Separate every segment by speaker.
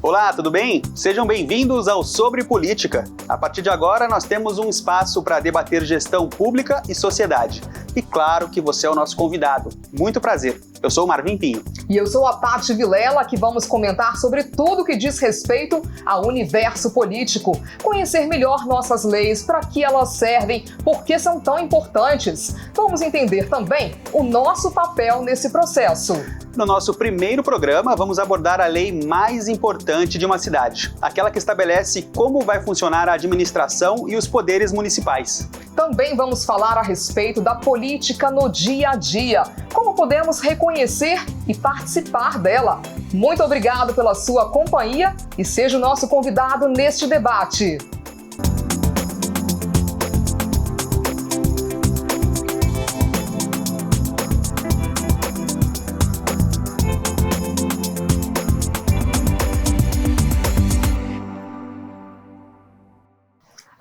Speaker 1: Olá, tudo bem? Sejam bem-vindos ao Sobre Política. A partir de agora, nós temos um espaço para debater gestão pública e sociedade. E claro que você é o nosso convidado. Muito prazer. Eu sou o Marvin Pinho.
Speaker 2: E eu sou a Paty Vilela, que vamos comentar sobre tudo que diz respeito ao universo político. Conhecer melhor nossas leis, para que elas servem, por que são tão importantes. Vamos entender também o nosso papel nesse processo.
Speaker 1: No nosso primeiro programa, vamos abordar a lei mais importante de uma cidade, aquela que estabelece como vai funcionar a administração e os poderes municipais.
Speaker 2: Também vamos falar a respeito da política no dia a dia, como podemos reconhecer e participar dela. Muito obrigado pela sua companhia e seja o nosso convidado neste debate.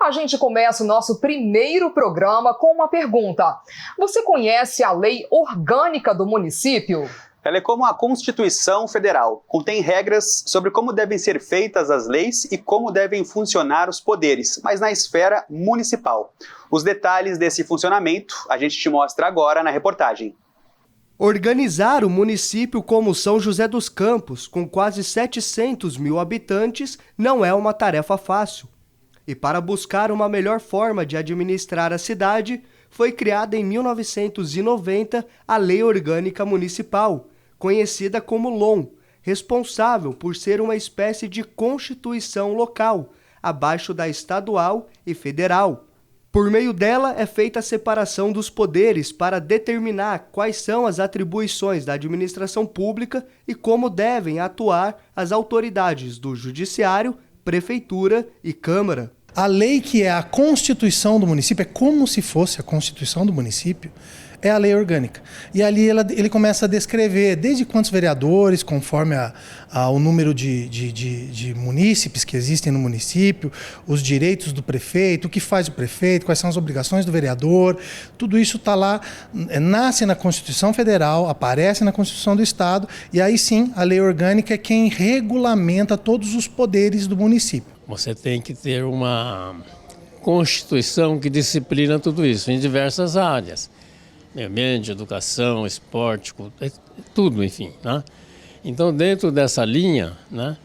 Speaker 2: A gente começa o nosso primeiro programa com uma pergunta. Você conhece a lei orgânica do município?
Speaker 1: Ela é como a Constituição Federal. Contém regras sobre como devem ser feitas as leis e como devem funcionar os poderes, mas na esfera municipal. Os detalhes desse funcionamento a gente te mostra agora na reportagem.
Speaker 3: Organizar o município como São José dos Campos, com quase 700 mil habitantes, não é uma tarefa fácil. E para buscar uma melhor forma de administrar a cidade, foi criada em 1990 a Lei Orgânica Municipal, conhecida como LOM, responsável por ser uma espécie de constituição local, abaixo da estadual e federal. Por meio dela é feita a separação dos poderes para determinar quais são as atribuições da administração pública e como devem atuar as autoridades do Judiciário, Prefeitura e Câmara.
Speaker 4: A lei que é a Constituição do município, é como se fosse a Constituição do município, é a lei orgânica. E ali ele começa a descrever desde quantos vereadores, conforme o número de munícipes que existem no município, os direitos do prefeito, o que faz o prefeito, quais são as obrigações do vereador, tudo isso está lá, nasce na Constituição Federal, aparece na Constituição do Estado, e aí sim a lei orgânica é quem regulamenta todos os poderes do município.
Speaker 5: Você tem que ter uma Constituição que disciplina tudo isso em diversas áreas. Meio ambiente, educação, esporte, tudo, enfim. Né? Então, dentro dessa linha, né,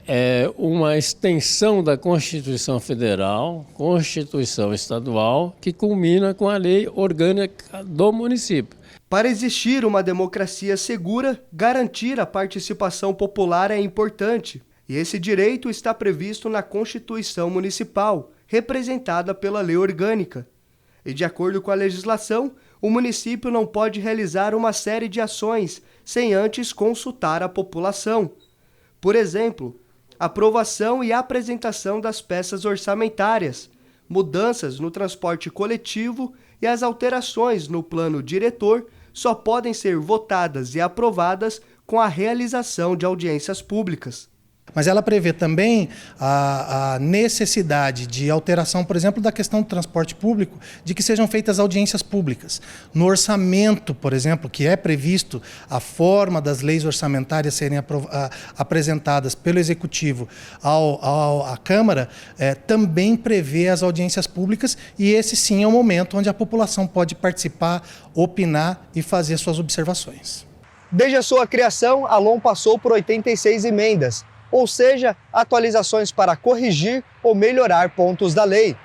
Speaker 5: é uma extensão da Constituição Federal, Constituição Estadual, que culmina com a Lei Orgânica do município.
Speaker 3: Para existir uma democracia segura, garantir a participação popular é importante. E esse direito está previsto na Constituição Municipal, representada pela Lei Orgânica. E de acordo com a legislação, o município não pode realizar uma série de ações sem antes consultar a população. Por exemplo, aprovação e apresentação das peças orçamentárias, mudanças no transporte coletivo e as alterações no plano diretor só podem ser votadas e aprovadas com a realização de audiências públicas.
Speaker 4: Mas ela prevê também a necessidade de alteração, por exemplo, da questão do transporte público, de que sejam feitas audiências públicas. No orçamento, por exemplo, que é previsto a forma das leis orçamentárias serem apresentadas pelo Executivo à Câmara, também prevê as audiências públicas, e esse sim é o momento onde a população pode participar, opinar e fazer suas observações.
Speaker 6: Desde a sua criação, a LOM passou por 86 emendas, ou seja, atualizações para corrigir ou melhorar pontos da lei.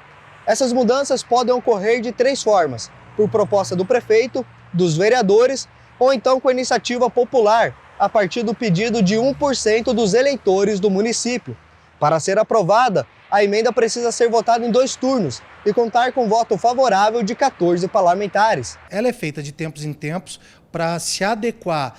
Speaker 6: Essas mudanças podem ocorrer de 3 formas: por proposta do prefeito, dos vereadores ou então com iniciativa popular, a partir do pedido de 1% dos eleitores do município. Para ser aprovada, a emenda precisa ser votada em 2 turnos e contar com voto favorável de 14 parlamentares.
Speaker 4: Ela é feita de tempos em tempos para se adequar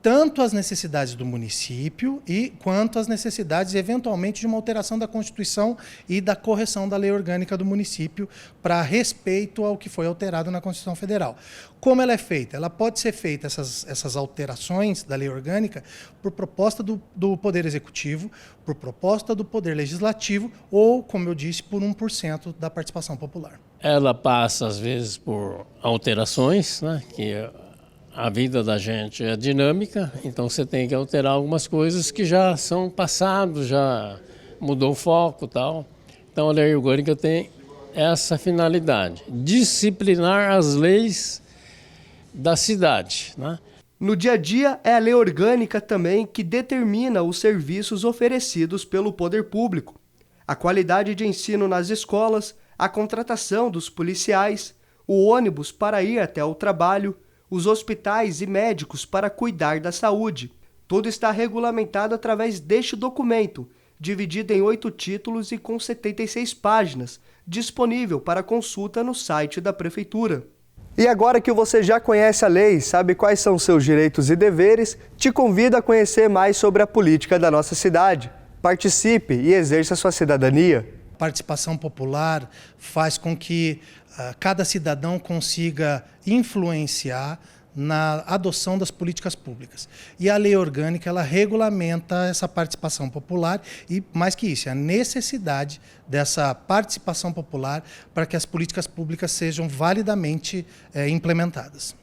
Speaker 4: tanto às necessidades do município quanto às necessidades, eventualmente, de uma alteração da Constituição e da correção da lei orgânica do município para respeito ao que foi alterado na Constituição Federal. Como ela é feita? Ela pode ser feita, essas alterações da lei orgânica, por proposta do Poder Executivo, por proposta do Poder Legislativo ou, como eu disse, por 1% da participação popular.
Speaker 5: Ela passa, às vezes, por alterações, né, que a vida da gente é dinâmica, então você tem que alterar algumas coisas que já são passado, já mudou o foco e tal. Então a lei orgânica tem essa finalidade, disciplinar as leis da cidade, né?
Speaker 3: No dia a dia, é a lei orgânica também que determina os serviços oferecidos pelo poder público, a qualidade de ensino nas escolas, a contratação dos policiais, o ônibus para ir até o trabalho, os hospitais e médicos para cuidar da saúde. Tudo está regulamentado através deste documento, dividido em 8 títulos e com 76 páginas, disponível para consulta no site da Prefeitura.
Speaker 6: E agora que você já conhece a lei, sabe quais são seus direitos e deveres, te convido a conhecer mais sobre a política da nossa cidade. Participe e exerça sua cidadania.
Speaker 4: Participação popular faz com que cada cidadão consiga influenciar na adoção das políticas públicas. E a lei orgânica, ela regulamenta essa participação popular e, mais que isso, a necessidade dessa participação popular para que as políticas públicas sejam validamente implementadas.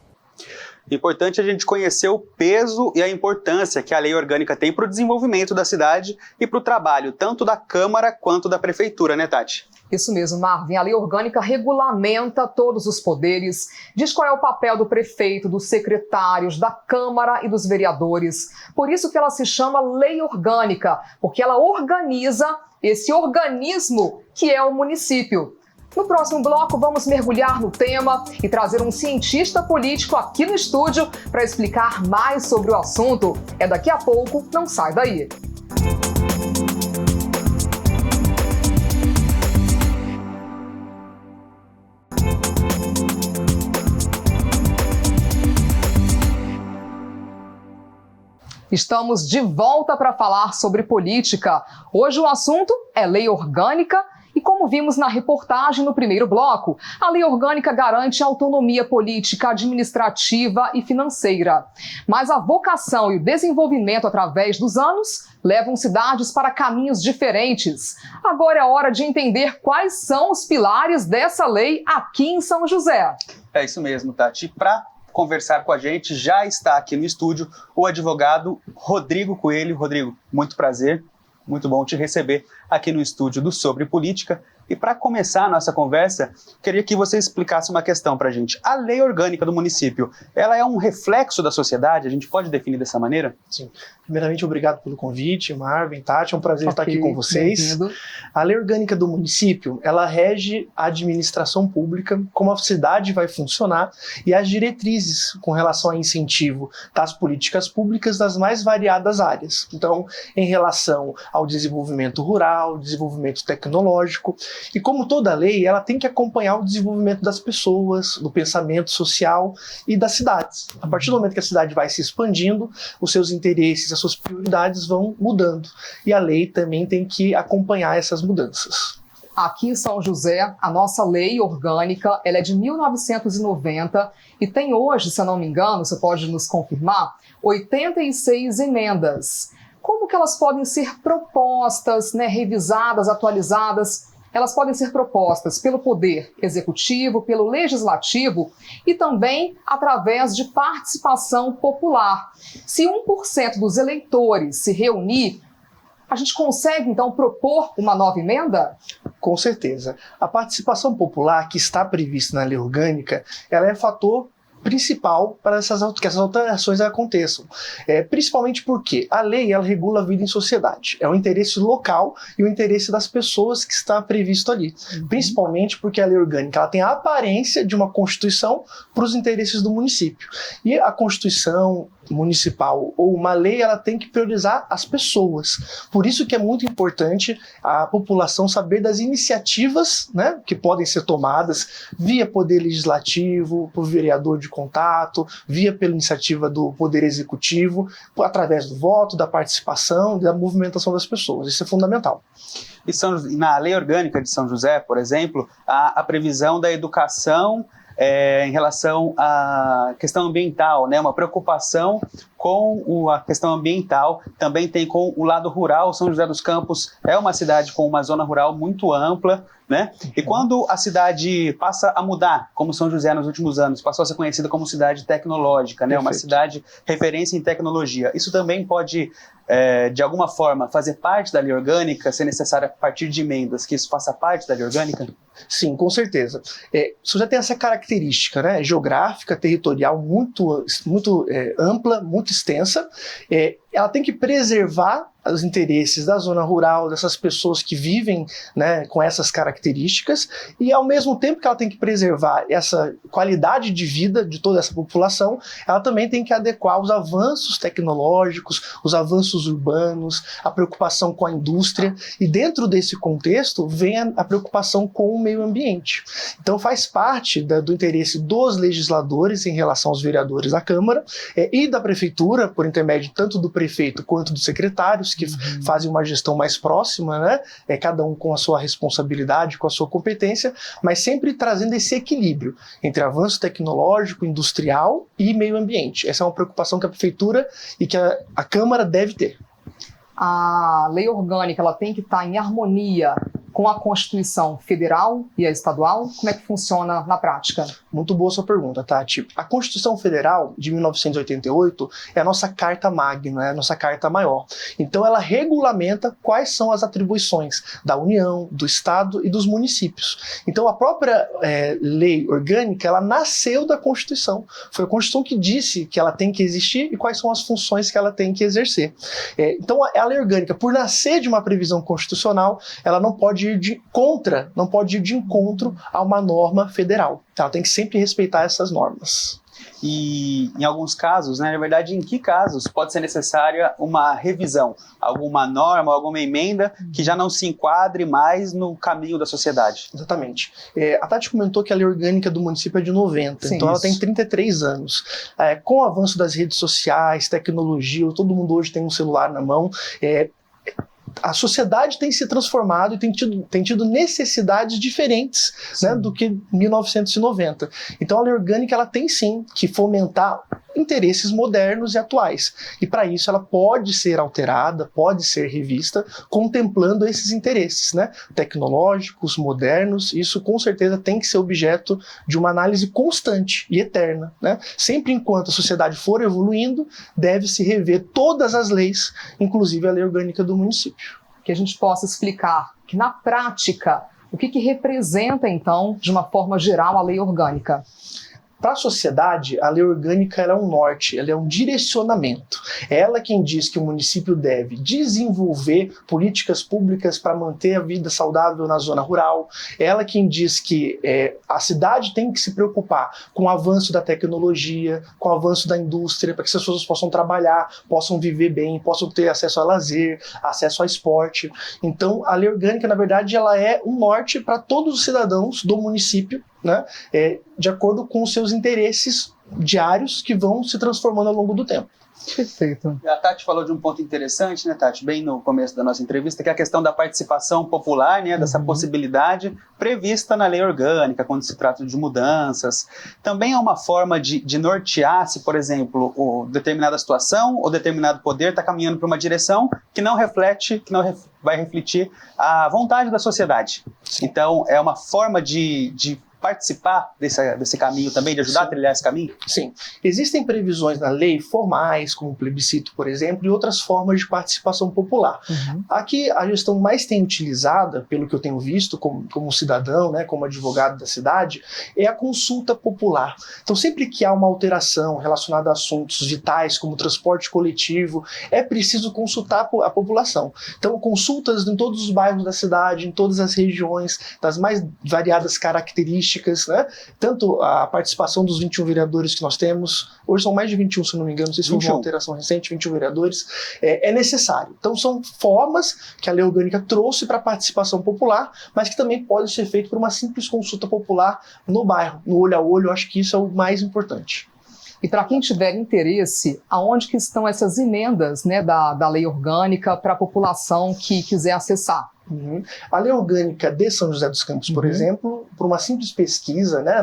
Speaker 1: Importante a gente conhecer o peso e a importância que a lei orgânica tem para o desenvolvimento da cidade e para o trabalho, tanto da Câmara quanto da Prefeitura, né, Tati?
Speaker 2: Isso mesmo, Marvin. A lei orgânica regulamenta todos os poderes, diz qual é o papel do prefeito, dos secretários, da Câmara e dos vereadores. Por isso que ela se chama lei orgânica, porque ela organiza esse organismo que é o município. No próximo bloco, vamos mergulhar no tema e trazer um cientista político aqui no estúdio para explicar mais sobre o assunto. É daqui a pouco, não sai daí. Estamos de volta para falar sobre política. Hoje o assunto é lei orgânica. E como vimos na reportagem no primeiro bloco, a lei orgânica garante autonomia política, administrativa e financeira. Mas a vocação e o desenvolvimento através dos anos levam cidades para caminhos diferentes. Agora é hora de entender quais são os pilares dessa lei aqui em São José.
Speaker 1: É isso mesmo, Tati. Para conversar com a gente, já está aqui no estúdio o advogado Rodrigo Coelho. Rodrigo, muito prazer. Muito bom te receber aqui no estúdio do Sobre Política. E para começar a nossa conversa, queria que você explicasse uma questão para a gente. A lei orgânica do município, ela é um reflexo da sociedade? A gente pode definir dessa maneira?
Speaker 7: Sim. Primeiramente, obrigado pelo convite, Marvin, Tati, é um prazer estar aqui com vocês. A lei orgânica do município, ela rege a administração pública, como a cidade vai funcionar e as diretrizes com relação a incentivo das políticas públicas das mais variadas áreas. Então, em relação ao desenvolvimento rural, desenvolvimento tecnológico, e como toda lei, ela tem que acompanhar o desenvolvimento das pessoas, do pensamento social e das cidades. A partir do momento que a cidade vai se expandindo, os seus interesses, as suas prioridades vão mudando. E a lei também tem que acompanhar essas mudanças.
Speaker 2: Aqui em São José, a nossa lei orgânica ela é de 1990 e tem hoje, se eu não me engano, você pode nos confirmar, 86 emendas. Como que elas podem ser propostas, revisadas, atualizadas? Elas podem ser propostas pelo Poder Executivo, pelo Legislativo e também através de participação popular. Se 1% dos eleitores se reunir, a gente consegue, então, propor uma nova emenda?
Speaker 7: Com certeza. A participação popular que está prevista na lei orgânica, ela é fator principal para que essas alterações aconteçam. Principalmente porque a lei ela regula a vida em sociedade. É o interesse local e o interesse das pessoas que está previsto ali. Principalmente porque a lei orgânica ela tem a aparência de uma constituição para os interesses do município. E a Constituição municipal ou uma lei, ela tem que priorizar as pessoas. Por isso que é muito importante a população saber das iniciativas, que podem ser tomadas via Poder Legislativo, por vereador de contato, pela iniciativa do Poder Executivo, através do voto, da participação, da movimentação das pessoas. Isso é fundamental.
Speaker 1: E na lei orgânica de São José, por exemplo, há a previsão da educação em relação à questão ambiental, uma preocupação com a questão ambiental, também tem com o lado rural. São José dos Campos é uma cidade com uma zona rural muito ampla, né? E quando a cidade passa a mudar, como São José nos últimos anos, passou a ser conhecida como cidade tecnológica, né? Uma cidade referência em tecnologia. Isso também pode, de alguma forma, fazer parte da lei orgânica, ser necessário a partir de emendas, que isso faça parte da lei orgânica?
Speaker 7: Sim, com certeza. São José tem essa característica, né, geográfica, territorial muito ampla, muito extensa. Ela tem que preservar os interesses da zona rural, dessas pessoas que vivem, né, com essas características, e ao mesmo tempo que ela tem que preservar essa qualidade de vida de toda essa população, ela também tem que adequar os avanços tecnológicos, os avanços urbanos, a preocupação com a indústria, e dentro desse contexto vem a preocupação com o meio ambiente. Então faz parte do interesse dos legisladores em relação aos vereadores da Câmara e da Prefeitura, por intermédio tanto do prefeito quanto dos secretários, que fazem uma gestão mais próxima, né? Cada um com a sua responsabilidade, com a sua competência, mas sempre trazendo esse equilíbrio entre avanço tecnológico, industrial e meio ambiente. Essa é uma preocupação que a Prefeitura e que a Câmara deve ter.
Speaker 2: A lei orgânica ela tem que estar em harmonia com a Constituição Federal e a estadual? Como é que funciona na prática?
Speaker 7: Muito boa sua pergunta, Tati. A Constituição Federal de 1988 é a nossa carta magna, é a nossa carta maior. Então ela regulamenta quais são as atribuições da União, do Estado e dos municípios. Então a própria lei orgânica, ela nasceu da Constituição. Foi a Constituição que disse que ela tem que existir e quais são as funções que ela tem que exercer. Então a lei orgânica, por nascer de uma previsão constitucional, ela não pode ir de encontro a uma norma federal. Ela tem que sempre respeitar essas normas.
Speaker 1: E em alguns casos, né, na verdade, em que casos pode ser necessária uma revisão? Alguma norma, alguma emenda que já não se enquadre mais no caminho da sociedade?
Speaker 7: Exatamente. A Tati comentou que a lei orgânica do município é de 90,
Speaker 2: Sim,
Speaker 7: então ela
Speaker 2: isso.
Speaker 7: tem 33 anos. Com o avanço das redes sociais, tecnologia, todo mundo hoje tem um celular na mão, a sociedade tem se transformado e tem tido necessidades diferentes, né, do que 1990. Então a lei orgânica ela tem sim que fomentar interesses modernos e atuais. E para isso ela pode ser alterada, pode ser revista, contemplando esses interesses, né, tecnológicos, modernos. Isso com certeza tem que ser objeto de uma análise constante e eterna, né? Sempre enquanto a sociedade for evoluindo, deve-se rever todas as leis, inclusive a lei orgânica do município.
Speaker 2: Que a gente possa explicar que na prática o que representa então, de uma forma geral, a lei orgânica.
Speaker 7: Para a sociedade, a lei orgânica ela é um norte, ela é um direcionamento. É ela quem diz que o município deve desenvolver políticas públicas para manter a vida saudável na zona rural. É ela quem diz que a cidade tem que se preocupar com o avanço da tecnologia, com o avanço da indústria, para que as pessoas possam trabalhar, possam viver bem, possam ter acesso a lazer, acesso a esporte. Então, a lei orgânica, na verdade, ela é um norte para todos os cidadãos do município, né, de acordo com os seus interesses diários que vão se transformando ao longo do tempo.
Speaker 2: Perfeito.
Speaker 1: A Tati falou de um ponto interessante, né, Tati, bem no começo da nossa entrevista, que é a questão da participação popular, né, dessa possibilidade prevista na lei orgânica, quando se trata de mudanças. Também é uma forma de nortear se, por exemplo, determinada situação ou determinado poder está caminhando para uma direção que não reflete, vai refletir a vontade da sociedade. Então, é uma forma de participar desse caminho também, de ajudar a trilhar esse caminho?
Speaker 7: Sim. Existem previsões na lei formais, como o plebiscito, por exemplo, e outras formas de participação popular. Aqui, a gestão mais tem utilizada, pelo que eu tenho visto como cidadão, né, como advogado da cidade, é a consulta popular. Então, sempre que há uma alteração relacionada a assuntos vitais, como transporte coletivo, é preciso consultar a população. Então, consultas em todos os bairros da cidade, em todas as regiões, das mais variadas características, né? Tanto a participação dos 21 vereadores que nós temos, hoje são mais de 21, se não me engano, não sei se foi uma alteração recente, 21 vereadores, é necessário. Então são formas que a lei orgânica trouxe para a participação popular, mas que também pode ser feito por uma simples consulta popular no bairro, no olho a olho. Eu acho que isso é o mais importante.
Speaker 2: E para quem tiver interesse, aonde que estão essas emendas, né, da lei orgânica para a população que quiser acessar?
Speaker 7: A lei orgânica de São José dos Campos, por exemplo, por uma simples pesquisa, né,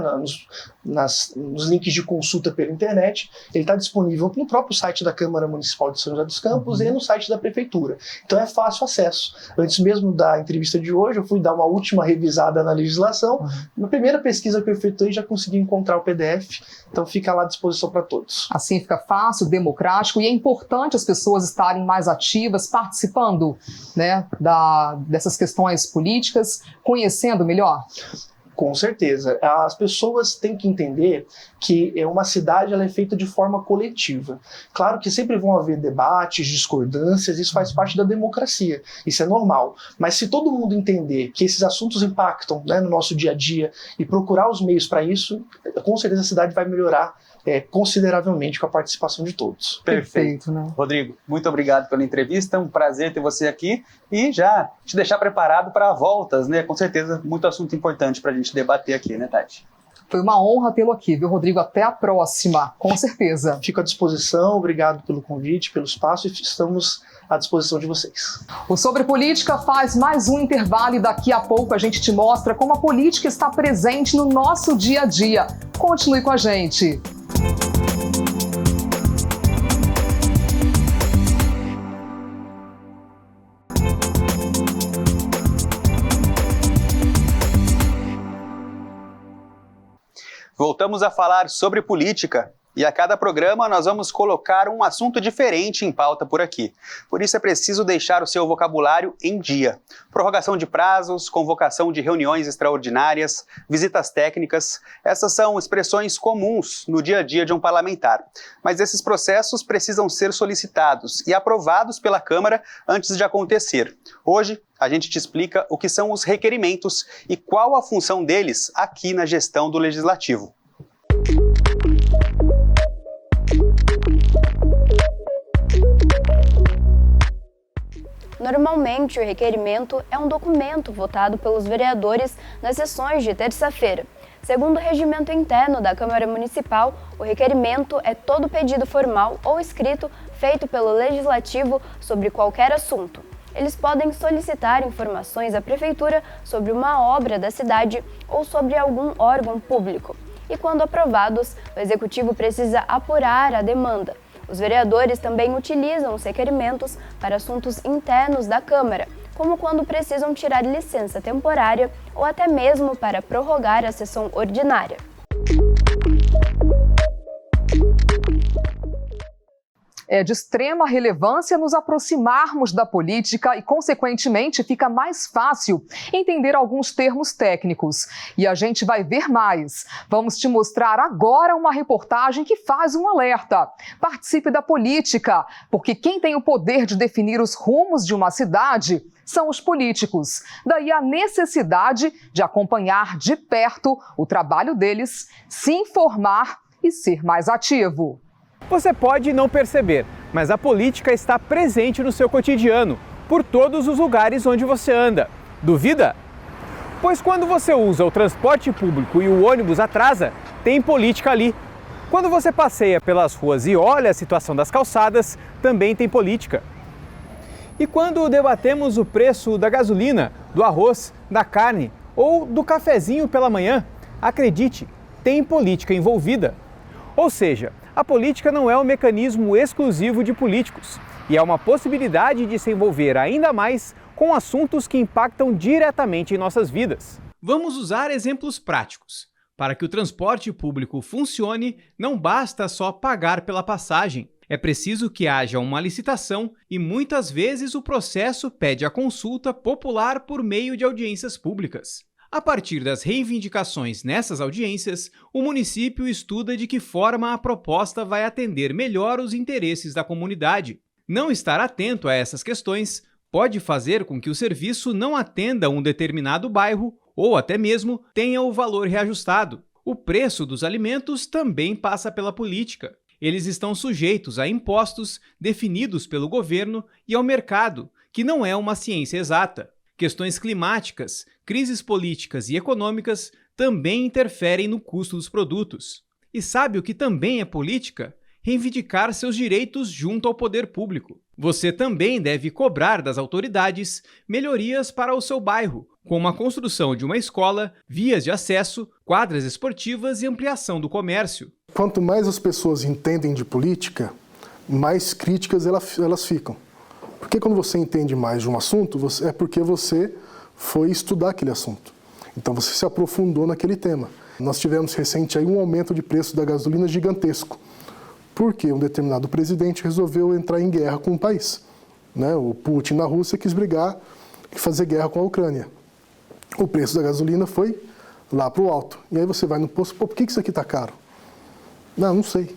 Speaker 7: nos links de consulta pela internet. Ele está disponível no próprio site da Câmara Municipal de São José dos Campos e no site da Prefeitura. Então é fácil acesso. Antes mesmo da entrevista de hoje, eu fui dar uma última revisada na legislação. Na primeira pesquisa que eu efetuei, já consegui encontrar o PDF, então fica lá à disposição para todos.
Speaker 2: Assim fica fácil, democrático, e é importante as pessoas estarem mais ativas, participando, né, dessas questões políticas, conhecendo melhor.
Speaker 7: Com certeza. As pessoas têm que entender que uma cidade ela é feita de forma coletiva. Claro que sempre vão haver debates, discordâncias, isso faz parte da democracia, isso é normal. Mas se todo mundo entender que esses assuntos impactam, né, no nosso dia a dia e procurar os meios para isso, com certeza a cidade vai melhorar consideravelmente com a participação de todos.
Speaker 1: Perfeito, né? Rodrigo, muito obrigado pela entrevista, um prazer ter você aqui e já te deixar preparado para voltas, né? Com certeza, muito assunto importante para a gente debater aqui, né, Tati?
Speaker 2: Foi uma honra tê-lo aqui, viu, Rodrigo? Até a próxima, com certeza.
Speaker 7: Fico à disposição, obrigado pelo convite, pelo espaço, e estamos à disposição de vocês.
Speaker 2: O Sobre Política faz mais um intervalo e daqui a pouco a gente te mostra como a política está presente no nosso dia a dia. Continue com a gente.
Speaker 1: Voltamos a falar sobre política e a cada programa nós vamos colocar um assunto diferente em pauta por aqui. Por isso é preciso deixar o seu vocabulário em dia. Prorrogação de prazos, convocação de reuniões extraordinárias, visitas técnicas, essas são expressões comuns no dia a dia de um parlamentar. Mas esses processos precisam ser solicitados e aprovados pela Câmara antes de acontecer. Hoje, a gente te explica o que são os requerimentos e qual a função deles aqui na gestão do Legislativo.
Speaker 8: Normalmente, o requerimento é um documento votado pelos vereadores nas sessões de terça-feira. Segundo o regimento interno da Câmara Municipal, o requerimento é todo pedido formal ou escrito feito pelo Legislativo sobre qualquer assunto. Eles podem solicitar informações à Prefeitura sobre uma obra da cidade ou sobre algum órgão público. E quando aprovados, o Executivo precisa apurar a demanda. Os vereadores também utilizam os requerimentos para assuntos internos da Câmara, como quando precisam tirar licença temporária ou até mesmo para prorrogar a sessão ordinária.
Speaker 2: É de extrema relevância nos aproximarmos da política e, consequentemente, fica mais fácil entender alguns termos técnicos. E a gente vai ver mais. Vamos te mostrar agora uma reportagem que faz um alerta. Participe da política, porque quem tem o poder de definir os rumos de uma cidade são os políticos. Daí a necessidade de acompanhar de perto o trabalho deles, se informar e ser mais ativo.
Speaker 9: Você pode não perceber, mas a política está presente no seu cotidiano, por todos os lugares onde você anda. Duvida? Pois quando você usa o transporte público e o ônibus atrasa, tem política ali. Quando você passeia pelas ruas e olha a situação das calçadas, também tem política. E quando debatemos o preço da gasolina, do arroz, da carne ou do cafezinho pela manhã, acredite, tem política envolvida. Ou seja, a política não é um mecanismo exclusivo de políticos e é uma possibilidade de se envolver ainda mais com assuntos que impactam diretamente em nossas vidas.
Speaker 10: Vamos usar exemplos práticos. Para que o transporte público funcione, não basta só pagar pela passagem. É preciso que haja uma licitação e muitas vezes o processo pede a consulta popular por meio de audiências públicas. A partir das reivindicações nessas audiências, o município estuda de que forma a proposta vai atender melhor os interesses da comunidade. Não estar atento a essas questões pode fazer com que o serviço não atenda um determinado bairro ou até mesmo tenha o valor reajustado. O preço dos alimentos também passa pela política. Eles estão sujeitos a impostos definidos pelo governo e ao mercado, que não é uma ciência exata. Questões climáticas, crises políticas e econômicas também interferem no custo dos produtos. E sabe o que também é política? Reivindicar seus direitos junto ao poder público. Você também deve cobrar das autoridades melhorias para o seu bairro, como a construção de uma escola, vias de acesso, quadras esportivas e ampliação do comércio.
Speaker 11: Quanto mais as pessoas entendem de política, mais críticas elas ficam. Porque quando você entende mais de um assunto, é porque você foi estudar aquele assunto. Então você se aprofundou naquele tema. Nós tivemos recente aí um aumento de preço da gasolina gigantesco, porque um determinado presidente resolveu entrar em guerra com o país. O Putin na Rússia quis brigar e fazer guerra com a Ucrânia. O preço da gasolina foi lá para o alto. E aí você vai no posto, por que isso aqui está caro? Não sei.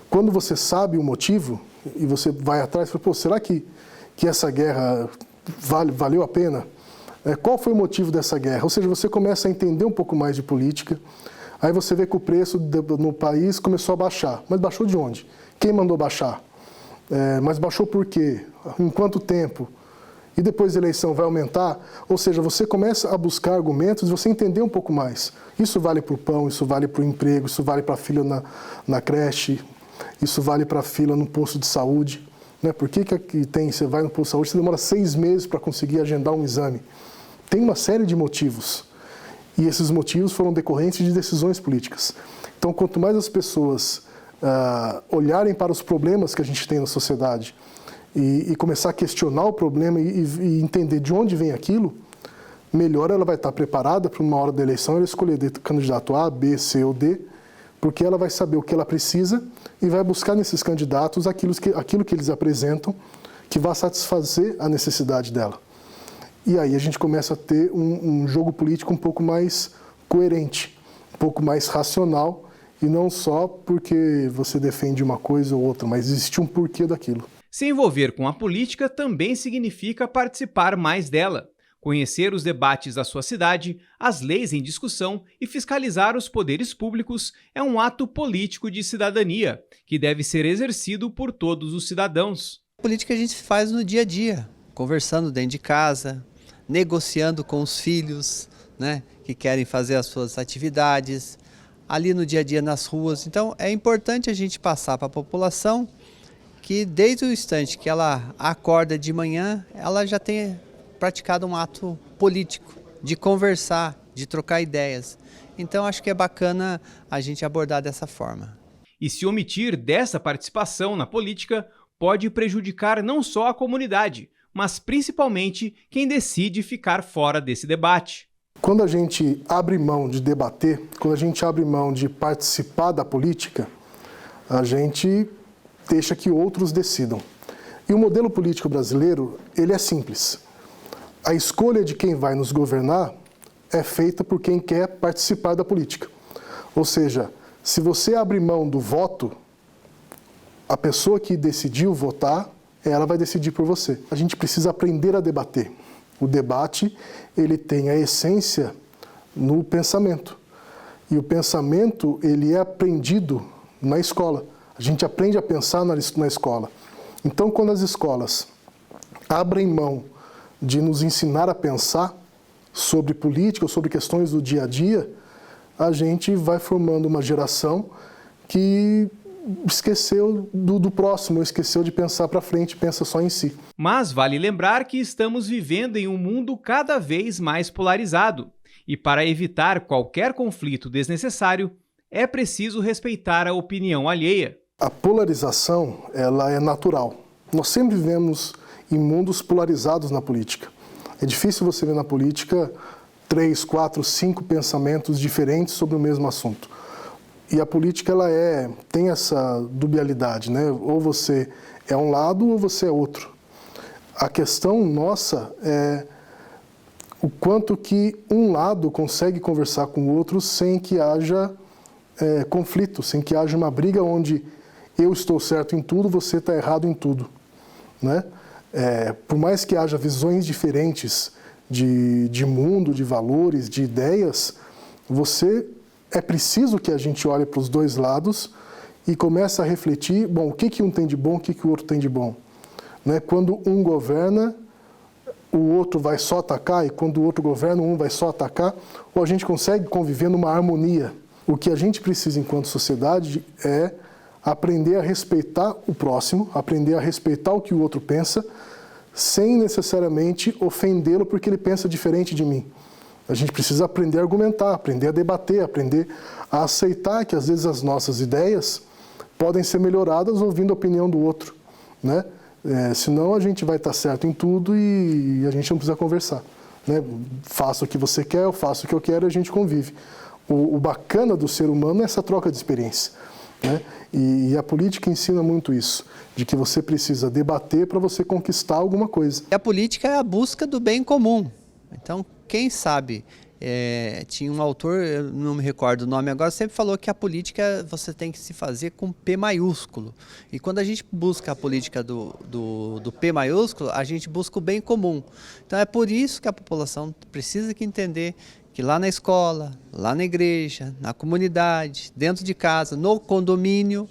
Speaker 11: Quando você sabe o motivo e você vai atrás, você fala, será que essa guerra valeu a pena? Qual foi o motivo dessa guerra? Ou seja, você começa a entender um pouco mais de política, aí você vê que o preço no país começou a baixar. Mas baixou de onde? Quem mandou baixar? Mas baixou por quê? Em quanto tempo? E depois da eleição vai aumentar? Ou seja, você começa a buscar argumentos e você entender um pouco mais. Isso vale para o pão, isso vale para o emprego, isso vale para a filha na creche, isso vale para a fila no posto de saúde. Por que você vai no posto de saúde, você demora 6 meses para conseguir agendar um exame? Tem uma série de motivos. E esses motivos foram decorrentes de decisões políticas. Então, quanto mais as pessoas olharem para os problemas que a gente tem na sociedade e começar a questionar o problema e entender de onde vem aquilo, melhor ela vai estar preparada para uma hora da eleição ela escolher candidato A, B, C ou D, porque ela vai saber o que ela precisa e vai buscar nesses candidatos aquilo que eles apresentam que vai satisfazer a necessidade dela. E aí a gente começa a ter um jogo político um pouco mais coerente, um pouco mais racional, e não só porque você defende uma coisa ou outra, mas existe um porquê daquilo.
Speaker 10: Se envolver com a política também significa participar mais dela, conhecer os debates da sua cidade, as leis em discussão e fiscalizar os poderes públicos é um ato político de cidadania, que deve ser exercido por todos os cidadãos.
Speaker 12: A política a gente faz no dia a dia, conversando dentro de casa, negociando com os filhos, que querem fazer as suas atividades, ali no dia a dia nas ruas. Então é importante a gente passar para a população que desde o instante que ela acorda de manhã, ela já tem praticado um ato político, de conversar, de trocar ideias. Então acho que é bacana a gente abordar dessa forma.
Speaker 10: E se omitir dessa participação na política, pode prejudicar não só a comunidade, mas principalmente quem decide ficar fora desse debate.
Speaker 11: Quando a gente abre mão de debater, quando a gente abre mão de participar da política, a gente deixa que outros decidam. E o modelo político brasileiro, ele é simples. A escolha de quem vai nos governar é feita por quem quer participar da política. Ou seja, se você abre mão do voto, a pessoa que decidiu votar, ela vai decidir por você. A gente precisa aprender a debater. O debate, ele tem a essência no pensamento. E o pensamento, ele é aprendido na escola. A gente aprende a pensar na escola. Então, quando as escolas abrem mão de nos ensinar a pensar sobre política ou sobre questões do dia a dia, a gente vai formando uma geração que esqueceu do próximo, esqueceu de pensar para frente, pensa só em si.
Speaker 10: Mas vale lembrar que estamos vivendo em um mundo cada vez mais polarizado. E para evitar qualquer conflito desnecessário, é preciso respeitar a opinião alheia.
Speaker 11: A polarização, ela é natural. Nós sempre vivemos em mundos polarizados na política. É difícil você ver na política 3, 4, 5 pensamentos diferentes sobre o mesmo assunto. E a política, ela tem essa dualidade, Ou você é um lado ou você é outro. A questão nossa é o quanto que um lado consegue conversar com o outro sem que haja conflito, sem que haja uma briga onde eu estou certo em tudo, você está errado em tudo. Por mais que haja visões diferentes de mundo, de valores, de ideias, é preciso que a gente olhe para os dois lados e comece a refletir, o que um tem de bom, o que o outro tem de bom. Quando um governa, o outro vai só atacar, e quando o outro governa, um vai só atacar, ou a gente consegue conviver numa harmonia. O que a gente precisa enquanto sociedade é aprender a respeitar o próximo, aprender a respeitar o que o outro pensa, sem necessariamente ofendê-lo porque ele pensa diferente de mim. A gente precisa aprender a argumentar, aprender a debater, aprender a aceitar que às vezes as nossas ideias podem ser melhoradas ouvindo a opinião do outro, né? Senão a gente vai estar certo em tudo e a gente não precisa conversar, né? Faça o que você quer, eu faço o que eu quero e a gente convive. O bacana do ser humano é essa troca de experiência, né? E a política ensina muito isso, de que você precisa debater para você conquistar alguma coisa.
Speaker 12: A política é a busca do bem comum. Então, quem sabe, tinha um autor, eu não me recordo o nome agora, sempre falou que a política você tem que se fazer com P maiúsculo. E quando a gente busca a política do P maiúsculo, a gente busca o bem comum. Então é por isso que a população precisa entender que lá na escola, lá na igreja, na comunidade, dentro de casa, no condomínio,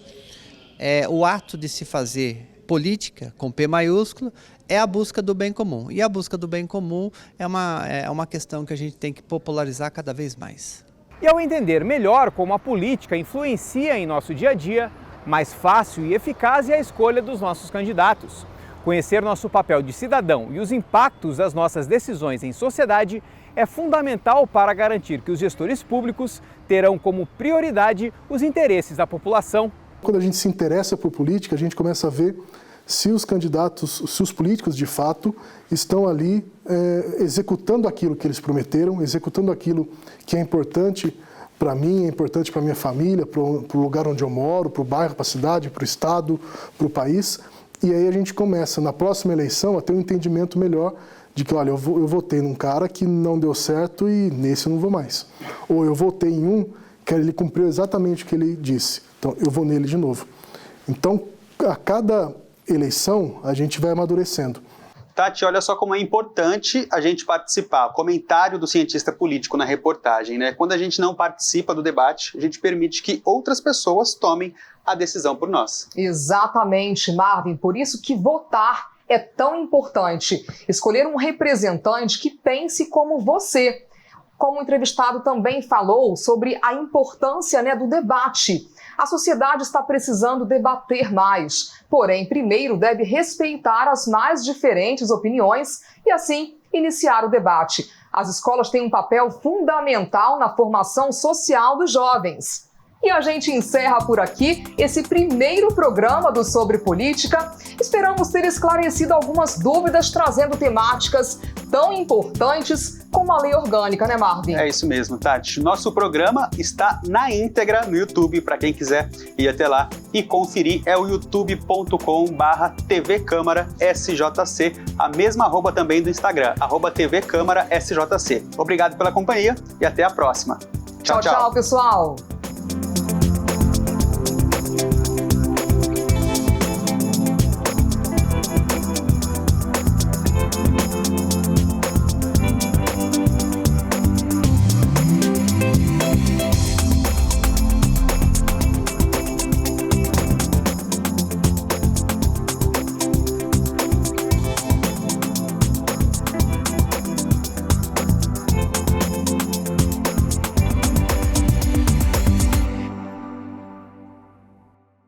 Speaker 12: o ato de se fazer política com P maiúsculo é a busca do bem comum. E a busca do bem comum é uma questão que a gente tem que popularizar cada vez mais.
Speaker 9: E ao entender melhor como a política influencia em nosso dia a dia, mais fácil e eficaz é a escolha dos nossos candidatos. Conhecer nosso papel de cidadão e os impactos das nossas decisões em sociedade é fundamental para garantir que os gestores públicos terão como prioridade os interesses da população.
Speaker 11: Quando a gente se interessa por política, a gente começa a ver se os candidatos, se os políticos de fato estão ali executando aquilo que eles prometeram, executando aquilo que é importante para mim, é importante para minha família, para o lugar onde eu moro, para o bairro, para a cidade, para o estado, para o país. E aí a gente começa, na próxima eleição, a ter um entendimento melhor de que, olha, eu votei num cara que não deu certo e nesse eu não vou mais. Ou eu votei em um que ele cumpriu exatamente o que ele disse, então eu vou nele de novo. Então, a cada eleição, a gente vai amadurecendo.
Speaker 1: Tati, olha só como é importante a gente participar. O comentário do cientista político na reportagem, né? Quando a gente não participa do debate, a gente permite que outras pessoas tomem a decisão por nós.
Speaker 2: Exatamente, Marvin. Por isso que votar é tão importante. Escolher um representante que pense como você. Como o entrevistado também falou sobre a importância, do debate. A sociedade está precisando debater mais, porém, primeiro deve respeitar as mais diferentes opiniões e, assim, iniciar o debate. As escolas têm um papel fundamental na formação social dos jovens. E a gente encerra por aqui esse primeiro programa do Sobre Política. Esperamos ter esclarecido algumas dúvidas, trazendo temáticas tão importantes como a lei orgânica, né, Marvin?
Speaker 1: É isso mesmo, Tati. Nosso programa está na íntegra no YouTube, para quem quiser ir até lá e conferir. É o youtube.com/TV Câmara SJC, a mesma arroba também do Instagram, @TV Câmara SJC. Obrigado pela companhia e até a próxima.
Speaker 2: Tchau, pessoal!